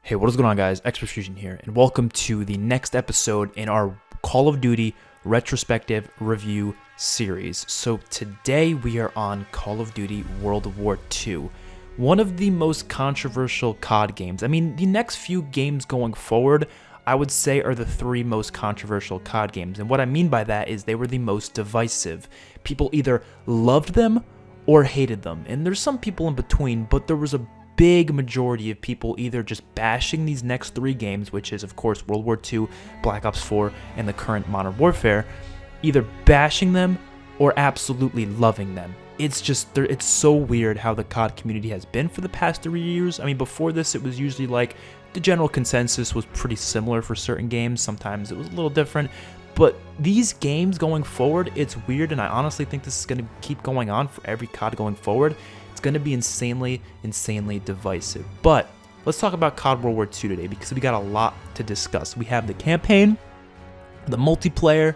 Hey, what is going on, guys? XpertFusion here, and welcome to the next episode in our Call of Duty Retrospective Review series. So today we are on Call of Duty World War II, one of the most controversial COD games. I mean, the next few games going forward, I would say, are the three most controversial COD games. And what I mean by that is they were the most divisive. People either loved them or hated them. And there's some people in between, but there was a big majority of people either just bashing these next three games, which is of course World War II, Black Ops 4, and the current Modern Warfare, either bashing them or absolutely loving them. It's so weird how the COD community has been for the past 3 years. I mean, before this, it was usually like the general consensus was pretty similar for certain games. Sometimes it was a little different. But these games going forward, it's weird, and I honestly think this is going to keep going on for every COD going forward. It's going to be insanely divisive. But let's talk about COD World War II today, because we got a lot to discuss. We have the campaign, the multiplayer,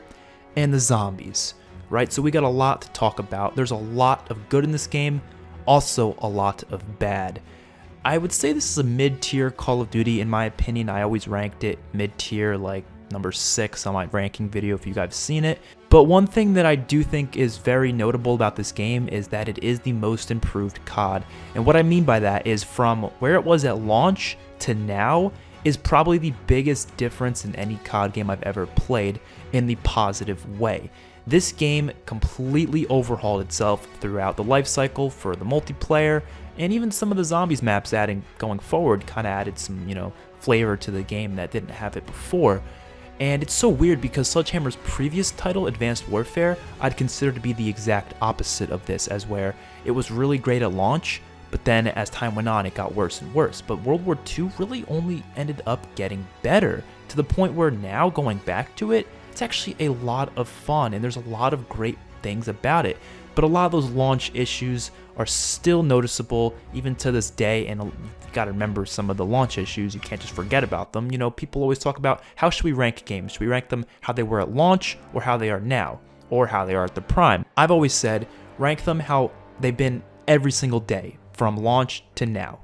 and the zombies, right? So we got a lot to talk about. There's a lot of good in this game, also a lot of bad. I would say this is a mid-tier Call of Duty, in my opinion. I always ranked it mid-tier, like number 6 on my ranking video if you guys have seen it. But one thing that I do think is very notable about this game is that it is the most improved COD. And what I mean by that is from where it was at launch to now is probably the biggest difference in any COD game I've ever played in the positive way. This game completely overhauled itself throughout the life cycle for the multiplayer, and even some of the zombies maps going forward kind of added some, flavor to the game that didn't have it before. And it's so weird because Sledgehammer's previous title, Advanced Warfare, I'd consider to be the exact opposite of this, as where it was really great at launch, but then as time went on, it got worse and worse. But World War II really only ended up getting better, to the point where now, going back to it, it's actually a lot of fun, and there's a lot of great things about it. But a lot of those launch issues are still noticeable even to this day, and you got to remember some of the launch issues. You can't just forget about them. People always talk about, how should we rank games? Should we rank them how they were at launch, or how they are now, or how they are at the prime? I've always said, rank them how they've been every single day from launch to now,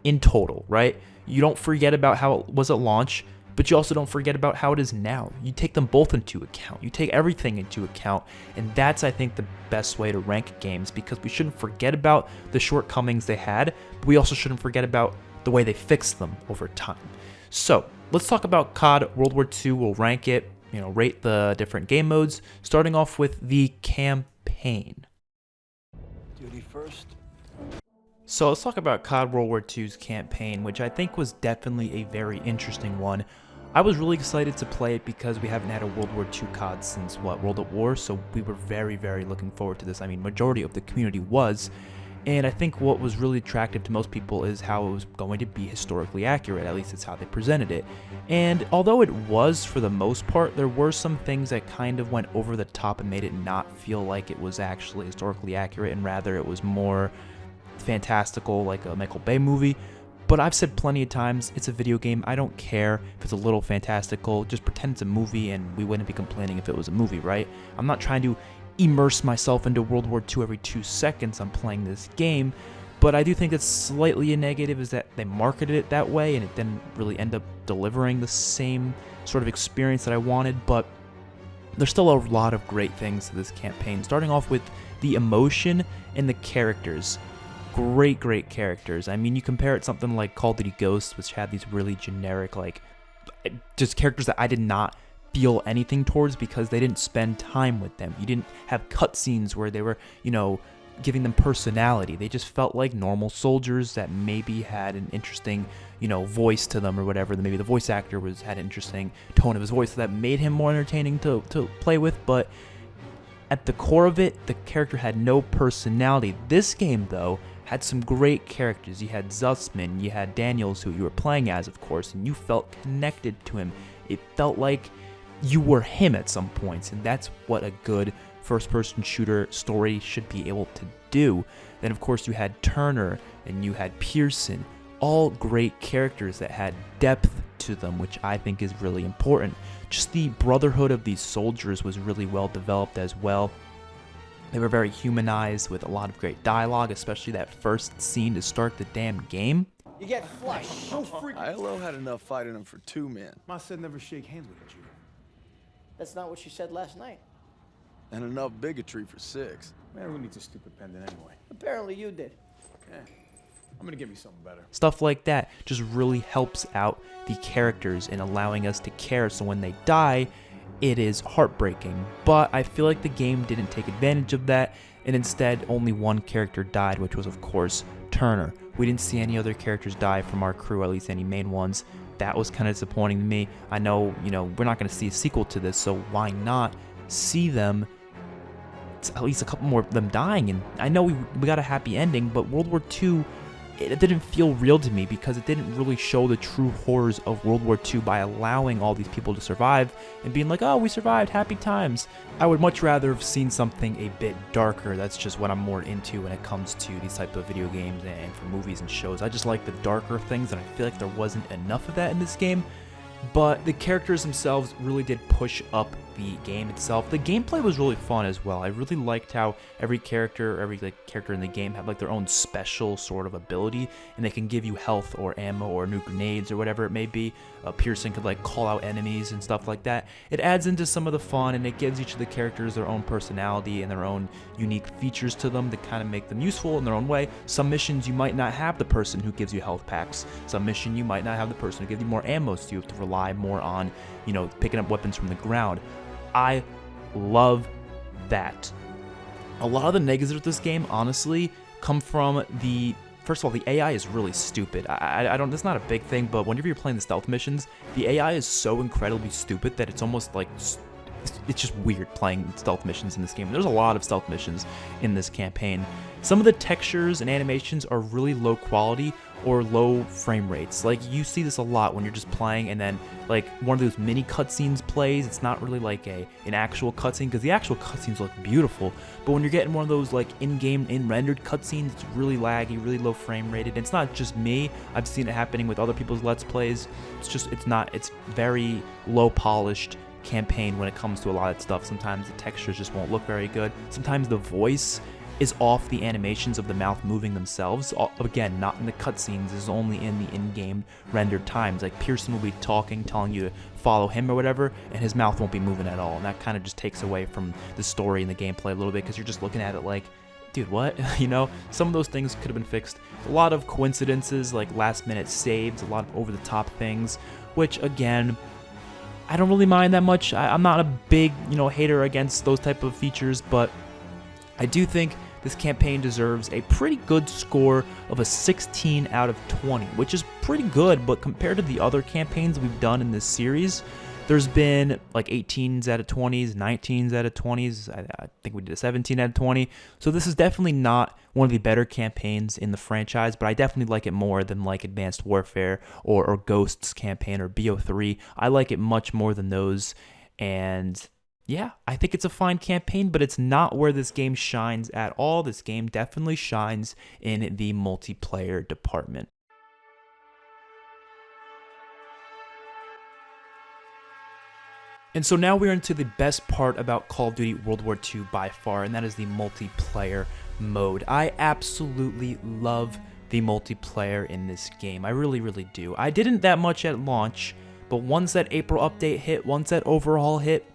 in total, right? You don't forget about how it was at launch, but you also don't forget about how it is now. You take them both into account. You take everything into account, and that's, I think, the best way to rank games, because we shouldn't forget about the shortcomings they had, but we also shouldn't forget about the way they fixed them over time. So let's talk about COD World War II. We'll rank it, rate the different game modes, starting off with the campaign. Duty first. So let's talk about COD World War II's campaign, which I think was definitely a very interesting one. I was really excited to play it because we haven't had a World War II COD since, World at War, so we were very looking forward to this. I mean, majority of the community was, and I think what was really attractive to most people is how it was going to be historically accurate. At least it's how they presented it. And although it was, for the most part, there were some things that kind of went over the top and made it not feel like it was actually historically accurate, and rather it was more fantastical, like a Michael Bay movie. But I've said plenty of times, it's a video game. I don't care if it's a little fantastical. Just pretend it's a movie, and we wouldn't be complaining if it was a movie, right? I'm not trying to immerse myself into World War II every 2 seconds I'm playing this game, but I do think it's slightly a negative is that they marketed it that way, and it didn't really end up delivering the same sort of experience that I wanted. But there's still a lot of great things to this campaign, starting off with the emotion and the characters. Great characters. I mean, you compare it to something like Call of Duty Ghosts, which had these really generic, just characters that I did not feel anything towards because they didn't spend time with them. You didn't have cutscenes where they were, giving them personality. They just felt like normal soldiers that maybe had an interesting, voice to them or whatever. Maybe the voice actor had an interesting tone of his voice that made him more entertaining to play with, but at the core of it, the character had no personality. This game, though, had some great characters. You had Zussman, you had Daniels, who you were playing as, of course, and you felt connected to him. It felt like you were him at some points, and that's what a good first-person shooter story should be able to do. Then, of course, you had Turner, and you had Pearson, all great characters that had depth to them, which I think is really important. Just the brotherhood of these soldiers was really well developed as well. They were very humanized with a lot of great dialogue, especially that first scene to start the damn game. You get flushed. Don't freak. ILO had enough fighting him for 2 men, Ma said never shake hands with a Jew. That's not what she said last night. and enough bigotry for 6. Man, who needs a stupid pendant anyway? Apparently you did. Yeah. I'm gonna get me something better. Stuff like that just really helps out the characters in allowing us to care, so when they die, it is heartbreaking. But I feel like the game didn't take advantage of that, and instead only one character died, which was of course Turner. We didn't see any other characters die from our crew, at least any main ones. That was kind of disappointing to me. I know, we're not going to see a sequel to this, so why not see them, at least a couple more of them dying? And I know we got a happy ending, but World War II, it didn't feel real to me because it didn't really show the true horrors of World War II by allowing all these people to survive and being like, oh, we survived, happy times. I would much rather have seen something a bit darker. That's just what I'm more into when it comes to these type of video games and for movies and shows. I just like the darker things, and I feel like there wasn't enough of that in this game. But the characters themselves really did push up the game itself. The gameplay was really fun as well. I really liked how every character in the game had their own special sort of ability, and they can give you health or ammo or new grenades or whatever it may be. Pearson could call out enemies and stuff like that. It adds into some of the fun, and it gives each of the characters their own personality and their own unique features to them that kind of make them useful in their own way. Some missions you might not have the person who gives you health packs. Some mission you might not have the person who gives you more ammo, so you have to rely more on, picking up weapons from the ground. I love that. A lot of the negatives of this game, honestly, come from first of all, the AI is really stupid. I don't, that's not a big thing, but whenever you're playing the stealth missions, the AI is so incredibly stupid that it's almost it's just weird playing stealth missions in this game. There's a lot of stealth missions in this campaign. Some of the textures and animations are really low quality or low frame rates. You see this a lot when you're just playing, and then one of those mini cutscenes plays. It's not really an actual cutscene, because the actual cutscenes look beautiful, but when you're getting one of those in-game, in-rendered cutscenes, it's really laggy, really low frame rated. And it's not just me. I've seen it happening with other people's Let's Plays. It's very low polished campaign when it comes to a lot of stuff. Sometimes the textures just won't look very good. Sometimes the voice is off the animations of the mouth moving themselves. Again, not in the cutscenes, this is only in the in-game rendered times. Pearson will be talking, telling you to follow him or whatever, and his mouth won't be moving at all. And that kind of just takes away from the story and the gameplay a little bit, because you're just looking at it dude, what? Some of those things could have been fixed. A lot of coincidences, last minute saves, a lot of over the top things, which again, I don't really mind that much. I'm not a big, hater against those type of features, but I do think this campaign deserves a pretty good score of a 16 out of 20, which is pretty good, but compared to the other campaigns we've done in this series, there's been 18s out of 20s, 19s out of 20s, I think we did a 17 out of 20, so this is definitely not one of the better campaigns in the franchise, but I definitely like it more than Advanced Warfare or Ghost's campaign or BO3. I like it much more than those, and yeah, I think it's a fine campaign, but it's not where this game shines at all. This game definitely shines in the multiplayer department. And so now we're into the best part about Call of Duty World War II by far, and that is the multiplayer mode. I absolutely love the multiplayer in this game. I really, really do. I didn't that much at launch, but once that April update hit, once that overhaul hit,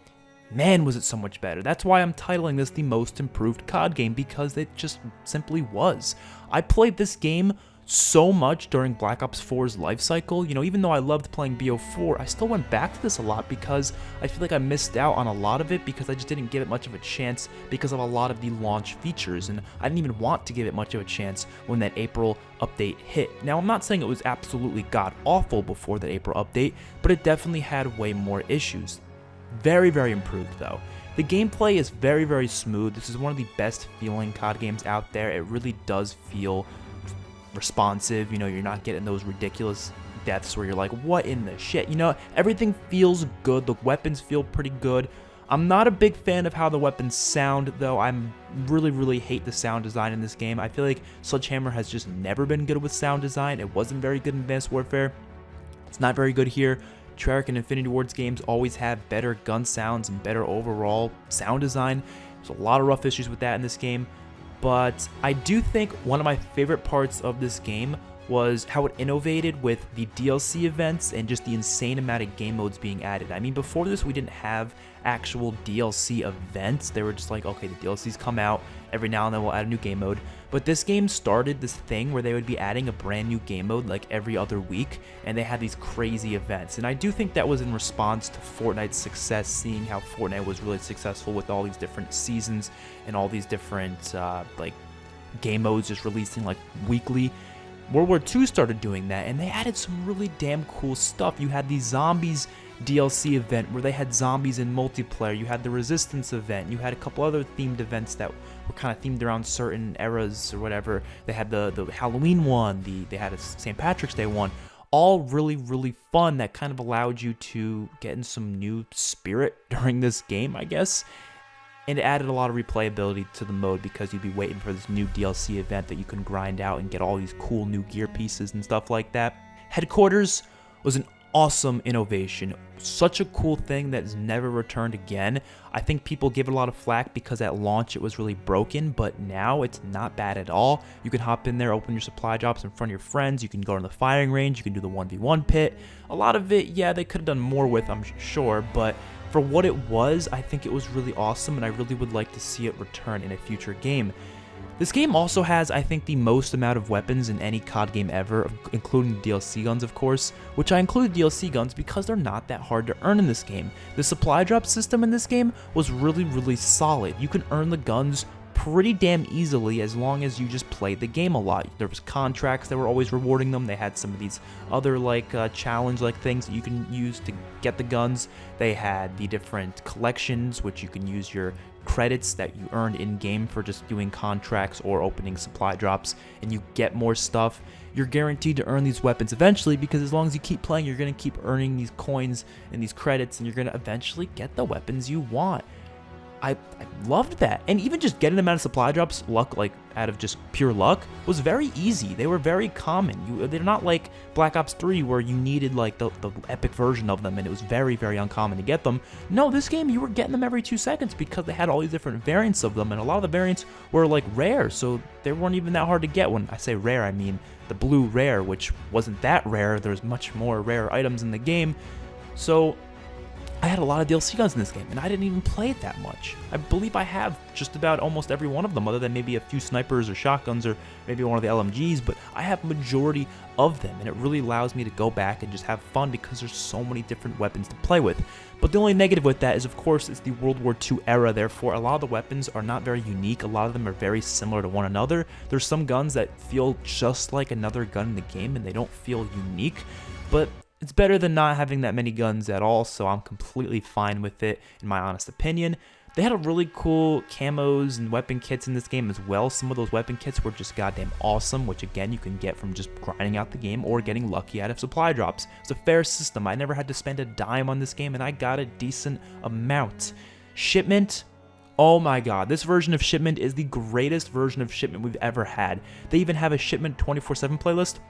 man, was it so much better. That's why I'm titling this the most improved COD game, because it just simply was. I played this game so much during Black Ops 4's life cycle. Even though I loved playing BO4, I still went back to this a lot because I feel like I missed out on a lot of it because I just didn't give it much of a chance because of a lot of the launch features, and I didn't even want to give it much of a chance when that April update hit. Now, I'm not saying it was absolutely god-awful before that April update, but it definitely had way more issues. Very, very improved though. The gameplay is very, very smooth. This is one of the best feeling COD games out there. It really does feel responsive. You're not getting those ridiculous deaths where you're like, what in the shit? Everything feels good. The weapons feel pretty good. I'm not a big fan of how the weapons sound though. I'm really, really hate the sound design in this game. I feel like Sledgehammer has just never been good with sound design. It wasn't very good in Advanced Warfare. It's not very good here. Treyarch and Infinity Ward's games always have better gun sounds and better overall sound design. There's a lot of rough issues with that in this game, but I do think one of my favorite parts of this game was how it innovated with the DLC events and just the insane amount of game modes being added. I mean, before this, we didn't have actual DLC events. They were just like, okay, the DLCs come out, every now and then we'll add a new game mode. But this game started this thing where they would be adding a brand new game mode like every other week, and they had these crazy events. And I do think that was in response to Fortnite's success, seeing how Fortnite was really successful with all these different seasons and all these different like game modes just releasing like weekly. World War II started doing that, and they added some really damn cool stuff. You had the Zombies DLC event where they had zombies in multiplayer. You had the Resistance event. You had a couple other themed events that were kind of themed around certain eras or whatever. They had the Halloween one. They had a St. Patrick's Day one. All really, really fun that kind of allowed you to get in some new spirit during this game, I guess. And it added a lot of replayability to the mode because you'd be waiting for this new DLC event that you can grind out and get all these cool new gear pieces and stuff like that. Headquarters was an awesome innovation. Such a cool thing that's never returned again. I think people give it a lot of flack because at launch it was really broken, but now it's not bad at all. You can hop in there, open your supply drops in front of your friends. You can go to the firing range. You can do the 1v1 pit. A lot of it, yeah, they could have done more with, I'm sure, but for what it was, I think it was really awesome, and I really would like to see it return in a future game. This game also has, I think, the most amount of weapons in any COD game ever, including DLC guns, of course, which I include DLC guns because they're not that hard to earn in this game. The supply drop system in this game was really, really solid. You can earn the guns pretty damn easily as long as you just played the game a lot. There was contracts that were always rewarding them. They had some of these other like challenge like things that you can use to get the guns. They had the different collections which you can use your credits that you earned in game for just doing contracts or opening supply drops, and you get more stuff. You're guaranteed to earn these weapons eventually because as long as you keep playing, you're going to keep earning these coins and these credits, and you're going to eventually get the weapons you want. I loved that. And even just getting them out of supply drops, luck, like out of just pure luck, was very easy. They were very common. They're not like Black Ops 3 where you needed like the epic version of them and it was very, very uncommon to get them. No, this game you were getting them every 2 seconds because they had all these different variants of them, and a lot of the variants were like rare, so they weren't even that hard to get. When I say rare, I mean the blue rare, which wasn't that rare. There's much more rare items in the game. So I had a lot of DLC guns in this game, and I didn't even play it that much. I believe I have just about almost every one of them, other than maybe a few snipers or shotguns or maybe one of the LMGs, but I have majority of them, and it really allows me to go back and just have fun because there's so many different weapons to play with. But the only negative with that is, of course, it's the World War II era, therefore a lot of the weapons are not very unique. A lot of them are very similar to one another. There's some guns that feel just like another gun in the game, and they don't feel unique, but it's better than not having that many guns at all, so I'm completely fine with it, in my honest opinion. They had a really cool camos and weapon kits in this game as well. Some of those weapon kits were just goddamn awesome, which again you can get from just grinding out the game or getting lucky out of supply drops. It's a fair system. I never had to spend a dime on this game, and I got a decent amount. Shipment, oh my god, this version of Shipment is the greatest version of Shipment we've ever had. They even have a Shipment 24/7 playlist.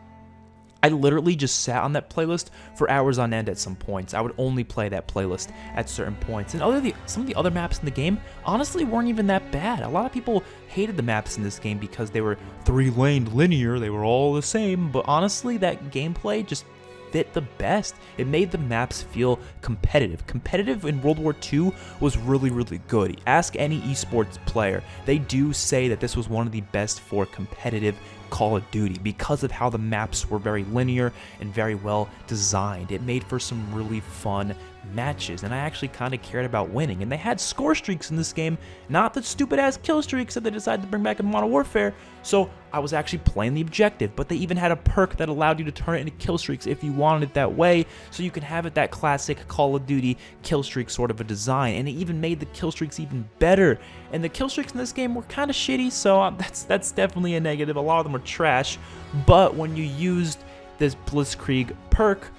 I literally just sat on that playlist for hours on end at some points. I would only play that playlist at certain points. And some of the other maps in the game honestly weren't even that bad. A lot of people hated the maps in this game because they were 3-laned linear, they were all the same, but honestly that gameplay just fit the best. It made the maps feel competitive. Competitive in World War II was really, really good. Ask any esports player. They do say that this was one of the best for competitive Call of Duty because of how the maps were very linear and very well designed. It made for some really fun matches, and I actually kind of cared about winning. And they had score streaks in this game, not the stupid ass kill streaks that they decided to bring back in Modern Warfare. So I was actually playing the objective, but they even had a perk that allowed you to turn it into kill streaks if you wanted it that way, so you can have it that classic Call of Duty kill streak sort of a design. And it even made the kill streaks even better. And the kill streaks in this game were kind of shitty, so that's definitely a negative. A lot of them are trash, but when you used this Blitzkrieg perk,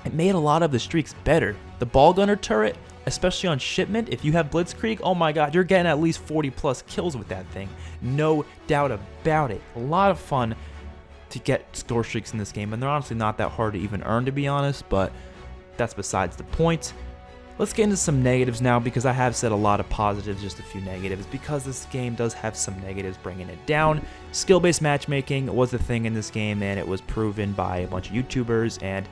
it made a lot of the streaks better. The ball gunner turret, especially on Shipment, if you have Blitzkrieg, oh my god, you're getting at least 40 plus kills with that thing. No doubt about it. A lot of fun to get score streaks in this game, and they're honestly not that hard to even earn, to be honest, but that's besides the point. Let's get into some negatives now, because I have said a lot of positives, just a few negatives, because this game does have some negatives bringing it down. Skill-based matchmaking was a thing in this game, and it was proven by a bunch of YouTubers, and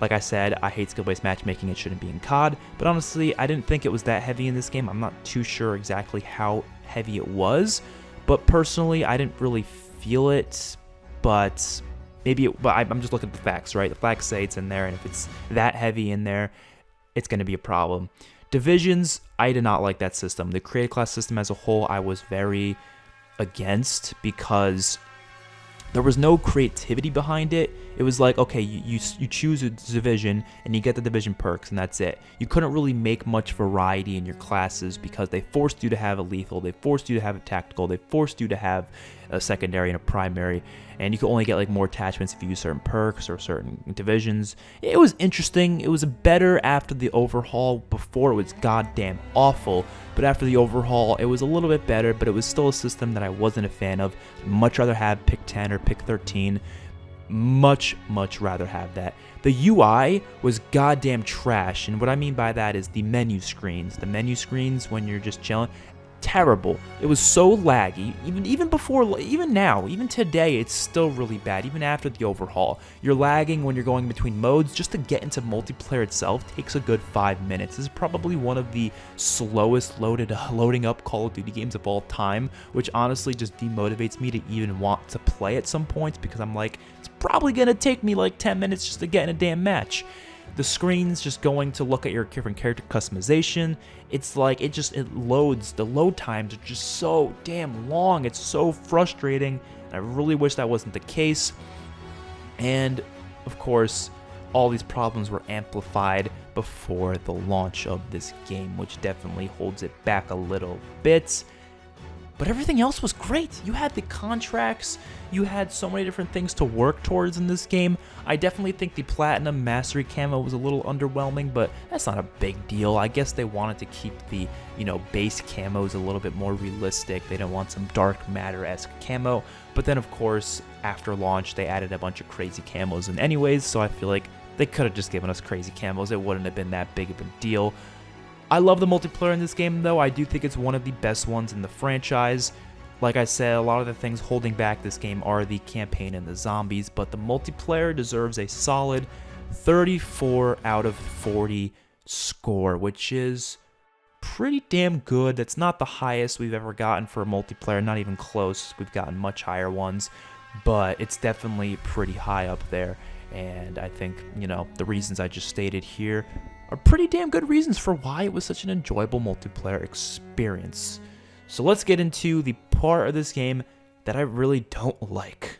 like I said, I hate skill-based matchmaking. It shouldn't be in COD, but honestly, I didn't think it was that heavy in this game. I'm not too sure exactly how heavy it was, but personally, I didn't really feel it, but I'm just looking at the facts, right? The facts say it's in there, and if it's that heavy in there, it's going to be a problem. Divisions, I did not like that system. The creative class system as a whole, I was very against, because there was no creativity behind it. It was like, okay, you choose a division and you get the division perks, and that's it. You couldn't really make much variety in your classes, because they forced you to have a lethal, they forced you to have a tactical, they forced you to have a secondary and a primary, and you could only get like more attachments if you use certain perks or certain divisions. It was interesting. It was better after the overhaul. Before, it was goddamn awful, but after the overhaul, it was a little bit better, but it was still a system that I wasn't a fan of. Much rather have pick 10 or pick 13. Much rather have that. The UI was goddamn trash, and what I mean by that is the menu screens. The menu screens when you're just chilling, terrible. It was so laggy. Even now, even today, it's still really bad. Even after the overhaul, you're lagging when you're going between modes. Just to get into multiplayer itself takes a good 5 minutes. This is probably one of the slowest loading up Call of Duty games of all time, which honestly just demotivates me to even want to play at some points, because I'm like, it's probably gonna take me like 10 minutes just to get in a damn match. The screens just going to look at your different character customization, it's like it loads. The load times are just so damn long. It's so frustrating. I really wish that wasn't the case. And of course, all these problems were amplified before the launch of this game, which definitely holds it back a little bit. But everything else was great. You had the contracts, you had so many different things to work towards in this game. I definitely think the Platinum Mastery camo was a little underwhelming, but that's not a big deal. I guess they wanted to keep the, base camos a little bit more realistic. They didn't want some dark matter-esque camo. But then, of course, after launch, they added a bunch of crazy camos in anyways, so I feel like they could have just given us crazy camos. It wouldn't have been that big of a deal. I love the multiplayer in this game, though. I do think it's one of the best ones in the franchise. Like I said, a lot of the things holding back this game are the campaign and the zombies, but the multiplayer deserves a solid 34 out of 40 score, which is pretty damn good. That's not the highest we've ever gotten for a multiplayer, not even close. We've gotten much higher ones, but it's definitely pretty high up there. And I think, the reasons I just stated here are pretty damn good reasons for why it was such an enjoyable multiplayer experience. So let's get into the part of this game that I really don't like.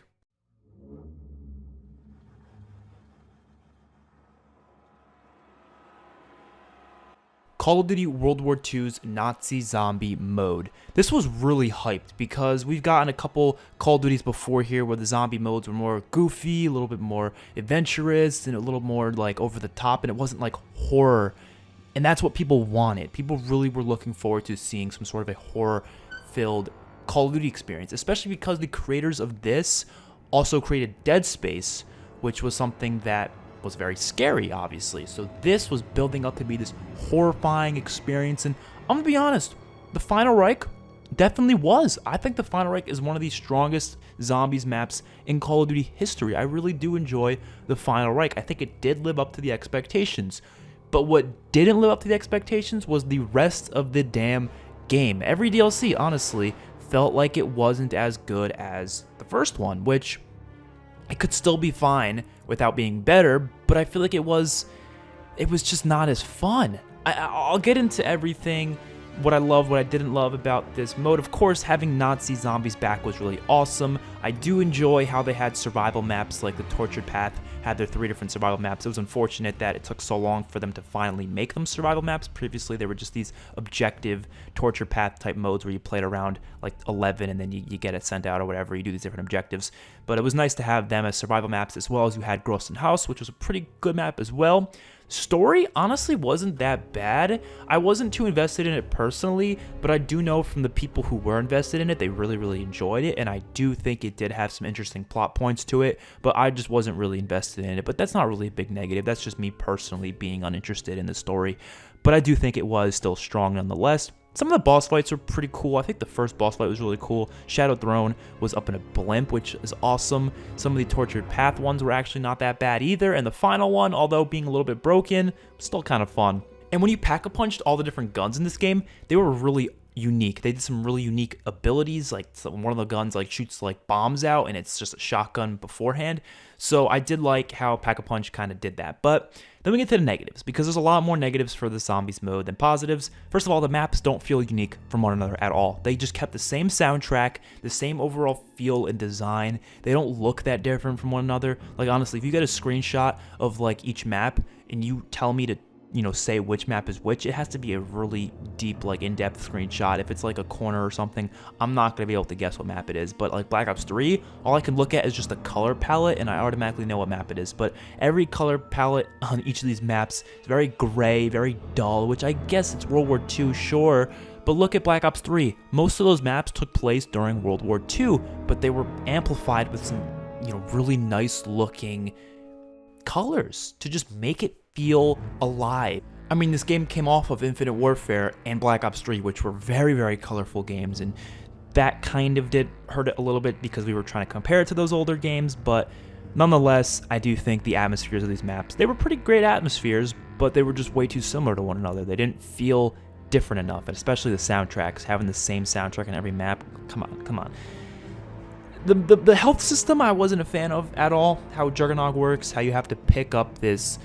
Call of Duty World War II's Nazi Zombie mode. This was really hyped because we've gotten a couple Call of Duties before here where the zombie modes were more goofy, a little bit more adventurous, and a little more like over the top, and it wasn't like horror. And that's what people wanted. People really were looking forward to seeing some sort of a horror-filled Call of Duty experience, especially because the creators of this also created Dead Space, which was something that was very scary, obviously. So this was building up to be this horrifying experience, and I'm gonna be honest, the Final Reich definitely was. I think the Final Reich is one of the strongest zombies maps in Call of Duty history. I really do enjoy the Final Reich. I think it did live up to the expectations. But what didn't live up to the expectations was the rest of the damn game. Every DLC, honestly, felt like it wasn't as good as the first one, which it could still be fine without being better, but I feel like it was just not as fun. I'll get into everything, what I love, what I didn't love about this mode. Of course, having Nazi zombies back was really awesome. I do enjoy how they had survival maps, like the Tortured Path had their 3 different survival maps. It was unfortunate that it took so long for them to finally make them survival maps. Previously, they were just these objective Tortured Path type modes where you played around like 11 and then you get it sent out or whatever. You do these different objectives. But it was nice to have them as survival maps, as well as you had Grossen House, which was a pretty good map as well. Story honestly wasn't that bad. I wasn't too invested in it personally, but I do know from the people who were invested in it, they really enjoyed it, and I do think it did have some interesting plot points to it, but I just wasn't really invested in it. But that's not really a big negative. That's just me personally being uninterested in the story. But I do think it was still strong nonetheless. Some of the boss fights are pretty cool. I think the first boss fight was really cool. Shadow Throne was up in a blimp, which is awesome. Some of the Tortured Path ones were actually not that bad either. And the final one, although being a little bit broken, still kind of fun. And when you pack-a-punched all the different guns in this game, they were really unique. They did some really unique abilities, like one of the guns like shoots like bombs out and it's just a shotgun beforehand. So I did like how Pack-a-Punch kind of did that. But then we get to the negatives, because there's a lot more negatives for the zombies mode than positives. First of all, the maps don't feel unique from one another at all. They just kept the same soundtrack, the same overall feel and design. They don't look that different from one another. Like honestly, if you get a screenshot of like each map and you tell me to say which map is which, it has to be a really deep, like in-depth screenshot. If it's like a corner or something, I'm not going to be able to guess what map it is. But like Black Ops 3, all I can look at is just the color palette and I automatically know what map it is. But every color palette on each of these maps is very gray, very dull, which I guess it's World War II, sure. But look at Black Ops 3. Most of those maps took place during World War II, but they were amplified with some, really nice looking colors to just make it feel alive. I mean, this game came off of Infinite Warfare and Black Ops 3, which were very, very colorful games, and that kind of did hurt it a little bit because we were trying to compare it to those older games, but nonetheless, I do think the atmospheres of these maps, they were pretty great atmospheres, but they were just way too similar to one another. They didn't feel different enough, and especially the soundtracks, having the same soundtrack in every map. Come on. The health system I wasn't a fan of at all. How Juggernaut works, how you have to pick up this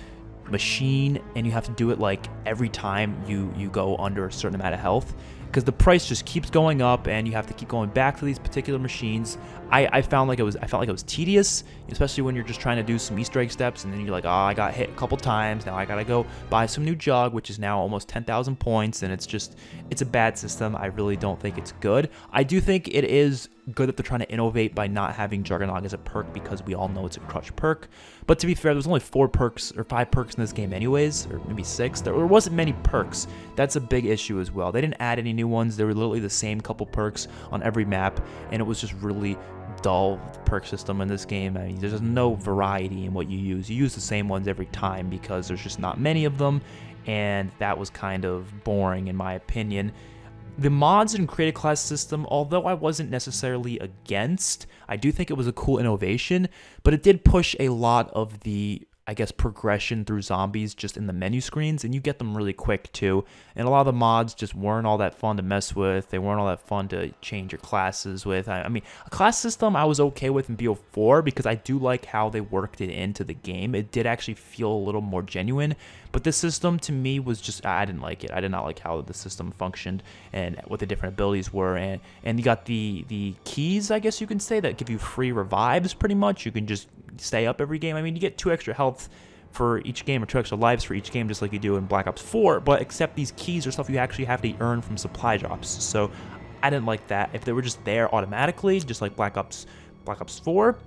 machine and you have to do it like every time you go under a certain amount of health, because the price just keeps going up and you have to keep going back to these particular machines. I felt like it was tedious, especially when you're just trying to do some Easter egg steps and then you're like, oh, I got hit a couple times, now I gotta go buy some new jug, which is now almost 10,000 points, and it's a bad system. I really don't think it's good. I do think it is good that they're trying to innovate by not having Juggernaut as a perk, because we all know it's a crutch perk. But to be fair, there's only 4 perks or 5 perks in this game anyways, or maybe 6. There wasn't many perks. That's a big issue as well. They didn't add any new ones. They were literally the same couple perks on every map, and it was just really dull perk system in this game. I mean, there's no variety in what you use. You use the same ones every time because there's just not many of them, and that was kind of boring in my opinion. The mods and created class system, although I wasn't necessarily against, I do think it was a cool innovation, but it did push a lot of the, progression through zombies just in the menu screens, and you get them really quick too. And a lot of the mods just weren't all that fun to mess with. They weren't all that fun to change your classes with. I mean, a class system I was okay with in BO4 because I do like how they worked it into the game. It did actually feel a little more genuine, but this system to me was just, I didn't like it. I did not like how the system functioned and what the different abilities were. And you got the keys, I guess you can say, that give you free revives pretty much. You can just stay up every game. I mean, you get 2 extra health for each game, or 2 extra lives for each game, just like you do in Black Ops 4, but except these keys are stuff you actually have to earn from supply drops. So I didn't like that. If they were just there automatically, just like Black Ops 4,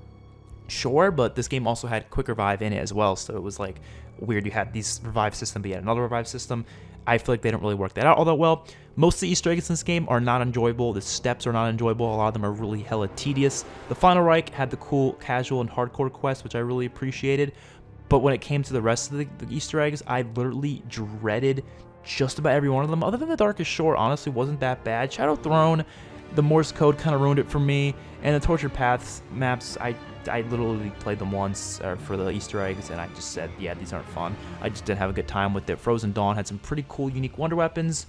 sure, but this game also had quick revive in it as well, so it was like weird. You had these revive system, but you had another revive system. I feel like they don't really work that out, although, well, most of the Easter eggs in this game are not enjoyable. The steps are not enjoyable. A lot of them are really hella tedious. The Final Reich had the cool casual and hardcore quests, which I really appreciated, but when it came to the rest of the Easter eggs, I literally dreaded just about every one of them. Other than the Darkest Shore, honestly, wasn't that bad. Shadow Throne, the Morse code kind of ruined it for me, and the Tortured Paths maps, I literally played them once for the Easter eggs, and I just said, yeah, these aren't fun. I just didn't have a good time with it. Frozen Dawn had some pretty cool, unique wonder weapons,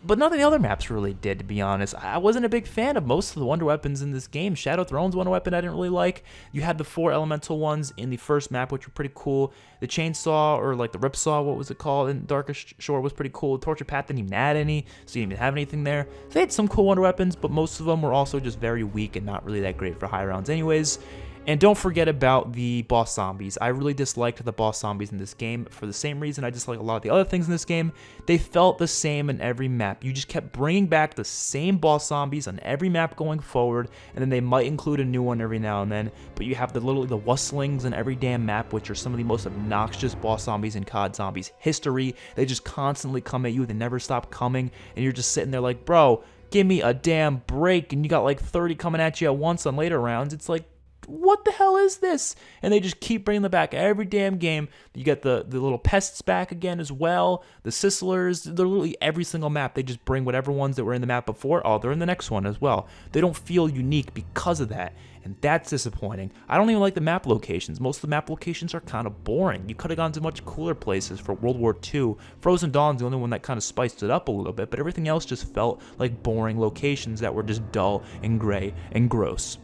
but none of the other maps really did, to be honest. I wasn't a big fan of most of the wonder weapons in this game. Shadow Throne's wonder weapon I didn't really like. You had the 4 elemental ones in the first map, which were pretty cool. The chainsaw, or like the ripsaw, what was it called, in Darkest Shore was pretty cool. The Tortured Path didn't even add any, so you didn't even have anything there. So they had some cool wonder weapons, but most of them were also just very weak and not really that great for high rounds anyways. And don't forget about the boss zombies. I really disliked the boss zombies in this game for the same reason I dislike a lot of the other things in this game. They felt the same in every map. You just kept bringing back the same boss zombies on every map going forward, and then they might include a new one every now and then, but you have the Wustlings in every damn map, which are some of the most obnoxious boss zombies in COD Zombies history. They just constantly come at you. They never stop coming, and you're just sitting there like, bro, give me a damn break. And you got like 30 coming at you at once on later rounds. It's like, what the hell is this? And they just keep bringing them back every damn game. You get the little pests back again as well. The Sisslers, they're literally every single map. They just bring whatever ones that were in the map before. Oh, they're in the next one as well. They don't feel unique because of that. And that's disappointing. I don't even like the map locations. Most of the map locations are kind of boring. You could have gone to much cooler places for World War II. Frozen Dawn's the only one that kind of spiced it up a little bit, but everything else just felt like boring locations that were just dull and gray and gross.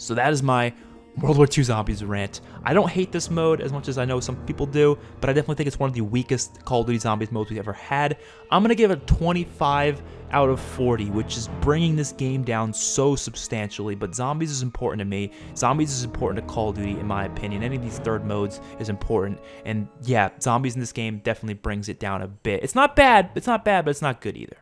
So that is my World War II Zombies rant. I don't hate this mode as much as I know some people do, but I definitely think it's one of the weakest Call of Duty Zombies modes we've ever had. I'm going to give it a 25 out of 40, which is bringing this game down so substantially, but Zombies is important to me. Zombies is important to Call of Duty, in my opinion. Any of these third modes is important, and yeah, Zombies in this game definitely brings it down a bit. It's not bad, but it's not good either.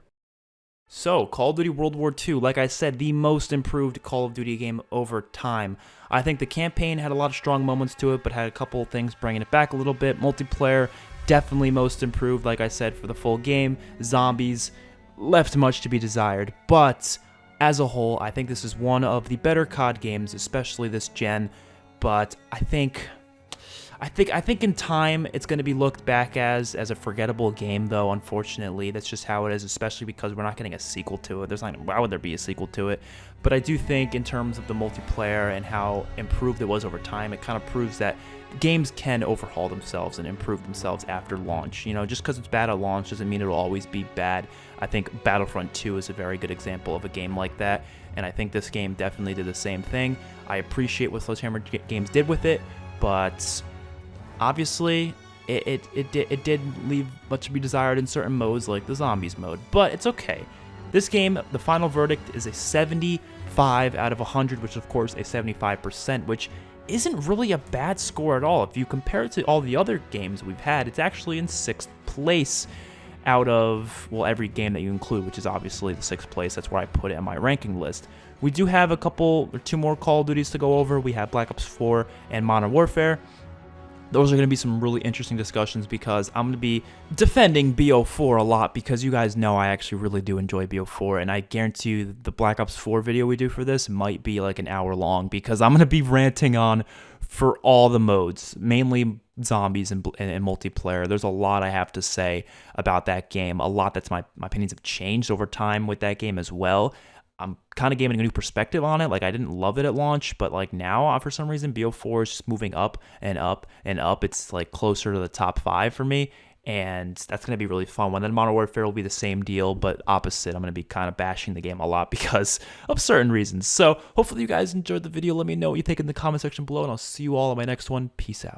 So, Call of Duty World War II, like I said, the most improved Call of Duty game over time. I think the campaign had a lot of strong moments to it, but had a couple of things bringing it back a little bit. Multiplayer, definitely most improved, like I said, for the full game. Zombies, left much to be desired. But, as a whole, I think this is one of the better COD games, especially this gen. But I think in time it's going to be looked back as a forgettable game, though. Unfortunately, that's just how it is, especially because we're not getting a sequel to it. Why would there be a sequel to it? But I do think in terms of the multiplayer and how improved it was over time, it kind of proves that games can overhaul themselves and improve themselves after launch. You know, just because it's bad at launch doesn't mean it'll always be bad. I think Battlefront 2 is a very good example of a game like that, and I think this game definitely did the same thing. I appreciate what Sledgehammer Games did with it, but obviously, it did leave much to be desired in certain modes, like the Zombies mode, but it's okay. This game, the final verdict is a 75 out of 100, which is, of course, a 75%, which isn't really a bad score at all. If you compare it to all the other games we've had, it's actually in 6th place out of, well, every game that you include, which is obviously the 6th place. That's where I put it on my ranking list. We do have a couple or two more Call of Duties to go over. We have Black Ops 4 and Modern Warfare. Those are going to be some really interesting discussions because I'm going to be defending BO4 a lot because you guys know I actually really do enjoy BO4, and I guarantee you the Black Ops 4 video we do for this might be like an hour long because I'm going to be ranting on for all the modes, mainly Zombies and multiplayer. There's a lot I have to say about that game, a lot that's my opinions have changed over time with that game as well. I'm kind of gaining a new perspective on it. Like, I didn't love it at launch, but like now, for some reason, BO4 is just moving up and up and up. It's like closer to the top 5 for me, and that's going to be really fun. When then Modern Warfare will be the same deal, but opposite. I'm going to be kind of bashing the game a lot because of certain reasons. So hopefully you guys enjoyed the video. Let me know what you think in the comment section below, and I'll see you all in my next one. Peace out.